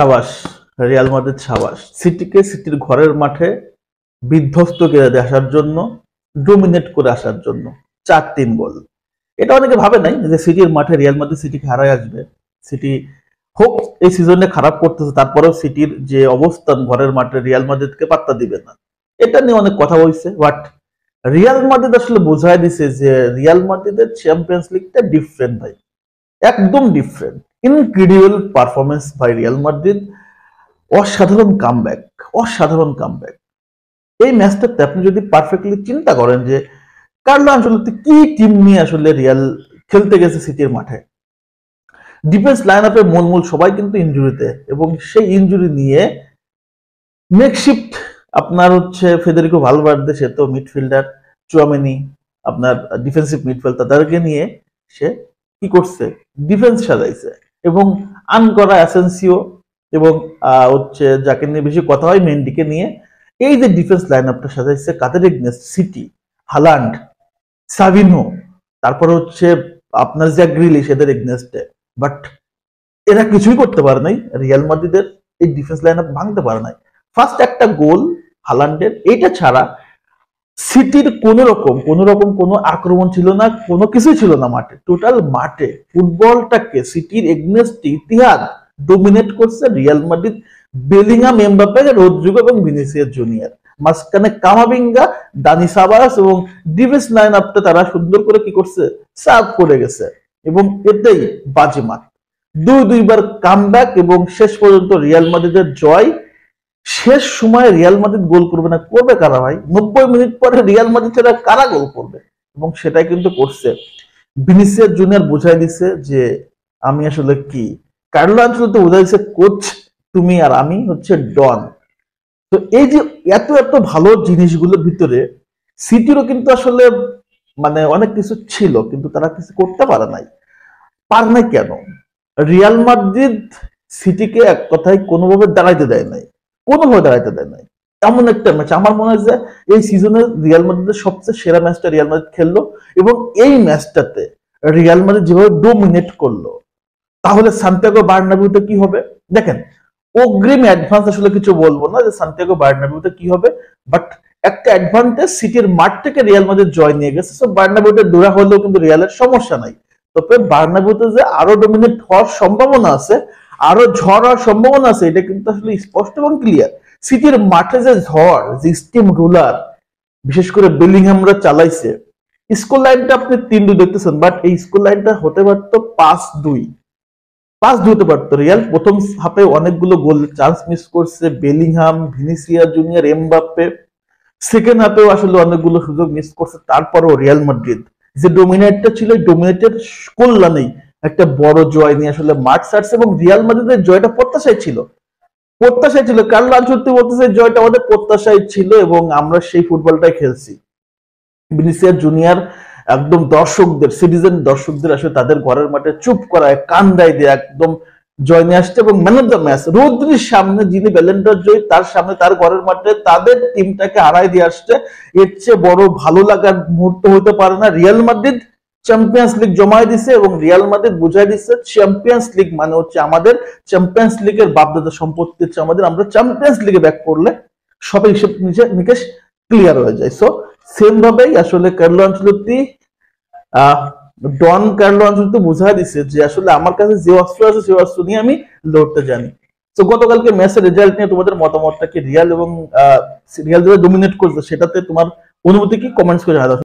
সাবাস, Real Madrid সাবাস। সিটিকে সিটির ঘরের মাঠে বিধ্বস্ত করে দিয়ে আসার জন্য, ডোমিনেট করে আসার জন্য 4-3 গোল। এটা অনেকে ভাবে নাই যে সিটির মাঠে রিয়াল মাদ্রিদ সিটিকে হারায় আসবে। সিটি হোক এই সিজনে খারাপ করতেছে, তারপরেও সিটির যে অবস্থান ঘরের মাঠে রিয়াল মাদ্রিদকে পাত্তা দিবে না, এটা নিয়ে অনেক কথা হয়েছে। বাট রিয়াল মাদ্রিদ আসলে বোঝায় দিছে যে রিয়াল মাদ্রিদের চ্যাম্পিয়ন্স লিগটা ডিফারেন্ট ভাই, একদম different. Incredible performance by Real Madrid, অসাধারণ কামব্যাক, অসাধারণ কামব্যাক। এই ম্যাচটাতে আপনি যদি পারফেক্টলি চিন্তা করেন যে কার্লো আনচেলত্তি কি টিম নিয়ে আসলে রিয়াল খেলতে গেছে সিটির মাঠে, ডিফেন্স লাইন আপের মূল সবাই কিন্তু ইনজুরিতে, এবং সেই ইনজুরি নিয়ে মেকশিফট আপনার হচ্ছে ফেদেরিকো ভালভার্দে, সে তো মিডফিল্ডার, চুয়ামেনি আপনার ডিফেন্সিভ মিডফিল্ডার, তাদেরকে নিয়ে সে কি করছে, ডিফেন্স সাজাইছে। এবং আন করা অ্যাসেন্সিও এবং হচ্ছে যাকে নিয়ে বেশি কথা হয় মেন্ডিকে নিয়ে, এই যে ডিফেন্স লাইন আপটা সাজাইছে কাদের এগেইনস্ট, সিটি, হালান্ড, সাভিনো, তারপরে হচ্ছে আপনার জ্যাক গ্রিলিশ, এদের এগেইনস্টে। বাট এরা কিছুই করতে পারে নাই, রিয়াল মাদ্রিদের এই ডিফেন্স লাইন আপ ভাঙতে পারে নাই। ফার্স্ট একটা গোল হালান্ডের, এইটা ছাড়া সিটির কোন রকম কোনো আক্রমণ ছিল না, কোনো কিছুই ছিল না মাঠে। টোটাল মাঠে ফুটবলটাকে সিটির এগেইনস্টে ইতিহাস ডোমিনেট করছে Real Madrid. Bellingham, Mbappe, Rodrygo এবং ভিনিসিয়াস জুনিয়র, মাঝখানে কামাভিঙ্গা, দানি সাবাস এবং ডিফেন্স লাইন আপটা তারা সুন্দর করে কি করছে, সার্ভ করে গেছে। এবং এতেই বাজিমাত, দুইবার কামব্যাক এবং শেষ পর্যন্ত রিয়াল মাদ্রিদের জয়। শেষ সময় রিয়াল মাদ্রিদ গোল করবে না, করবে কারা ভাই? 90 মিনিট পরে রিয়াল মাদ্রিদ ছাড়া কারা গোল করবে? এবং সেটাই কিন্তু করছে। ভিনিসিয়াস জুনিয়র বোঝাই দিছে যে আমি আসলে কি। কার্লো আনচেলত্তি বোঝাই দিছে কোচ তুমি আর আমি হচ্ছে ডন। তো এই যে এত ভালো জিনিসগুলোর ভিতরে সিটিরও কিন্তু আসলে মানে অনেক কিছু ছিল, কিন্তু তারা কিছু করতে পারে নাই। পার নাই কেন? রিয়াল মাদ্রিদ সিটিকে এক কথায় কোনোভাবে দাঁড়াইতে দেয় নাই, কোনোভাবে দাঁড়াইতে দেয় নাই। এমন একটা ম্যাচ আমার মনে হয় যে এই সিজনে রিয়াল মাদ্রিদের সবচেয়ে সেরা ম্যাচটা রিয়াল মাদ্রিদ খেললো। এবং এই ম্যাচটাতে রিয়াল মাদ্রিদ যেভাবে ডোমিনেট করলো, তাহলে সান্তিয়াগো বার্নাবিউতে কি হবে দেখেন। অগ্রিম অ্যাডভান্স আসলে কিছু বলবো না যে সান্তিয়াগো বার্নাবিউতে কি হবে, বাট একটা অ্যাডভান্টেজ, সিটির মাঠ থেকে রিয়াল মাদ্রিদ জয় নিয়ে গেছে, সো বার্নাবিউতে দূরা হলেও কিন্তু রিয়ালের সমস্যা নাই। তবে বার্নাবিউতে যে আরো ডোমিনেট হওয়ার সম্ভাবনা আছে, আরো ঝড় হওয়ার সম্ভাবনা আছে, এটা কিন্তু আসলে স্পষ্ট এবং ক্লিয়ার। সিটির মাঠে যে ঝড়, যে স্টিম রুলার বিশেষ করে বেলিংহামরা চালাইছে, স্কোর লাইনটা আপনি 3-2 দেখতেছেন, বাট এই স্কোর লাইনটা হতে পারতো 5-2, 5-2 হতে পারতো। রিয়াল প্রথম হাফে অনেকগুলো গোল চান্স মিস করছে, Bellingham, Vinicius junior, Mbappe. Second হাফেও আসলে অনেকগুলো সুযোগ মিস করছে, তারপরেও রিয়াল মাদ্রিদ যে ডোমিনেটটা ছিল, ডোমিনেটের কল্যাণেই একটা বড় জয় নিয়ে আসলে মাঠ ছাড়ছে। এবং রিয়াল মাদ্রিদের জয়টা প্রত্যাশাই ছিল। কার্লো আনচেলত্তি বলতেছে জয়টা আমাদের প্রত্যাশাই ছিল এবং আমরা সেই ফুটবলটাই খেলছি। ভিনিসিয়াস জুনিয়র একদম দর্শকদের, সিটিজেন দর্শকদের আসলে তাদের ঘরের মাঠে চুপ করায়, কান্দায় দিয়ে একদম জয় নিয়ে আসছে। এবং ম্যান অফ দ্য ম্যাচ রদ্রির সামনে, যিনি ব্যালেন্ডর জয়ী, তার সামনে তার ঘরের মাঠে তাদের টিমটাকে হারাই দিয়ে আসছে। এর চেয়ে বড় ভালো লাগার মুহূর্ত হতে পারে না। রিয়াল মাদ্রিদ চ্যাম্পিয়ন্স লিগ জমায় দিছে এবং রিয়াল মাদ্রিদ বুঝাই দিচ্ছে চ্যাম্পিয়ন্স লিগ মানে হচ্ছে আমাদের, চ্যাম্পিয়ন্স লিগের বাপদাদা সম্পত্তি হচ্ছে আমাদের, আমরা চ্যাম্পিয়ন্স লিগে ব্যাক করলে সব হিসেব নিকেশ ক্লিয়ার হয়ে যায়। সো সেম ভাবেই আসলে Carlo Ancelotti, Don Carlo Ancelotti বোঝাই দিচ্ছে যে আসলে আমার কাছে যে অস্ত্র আছে সেই অস্ত্র নিয়ে আমি লড়তে জানি। তো গতকালকে ম্যাচের রেজাল্ট নিয়ে তোমাদের মতামতটা কি? রিয়াল এবং রিয়াল যেটা ডোমিনেট করছে সেটাতে তোমার অনুভূতি কি? কমেন্টস করে জানাও।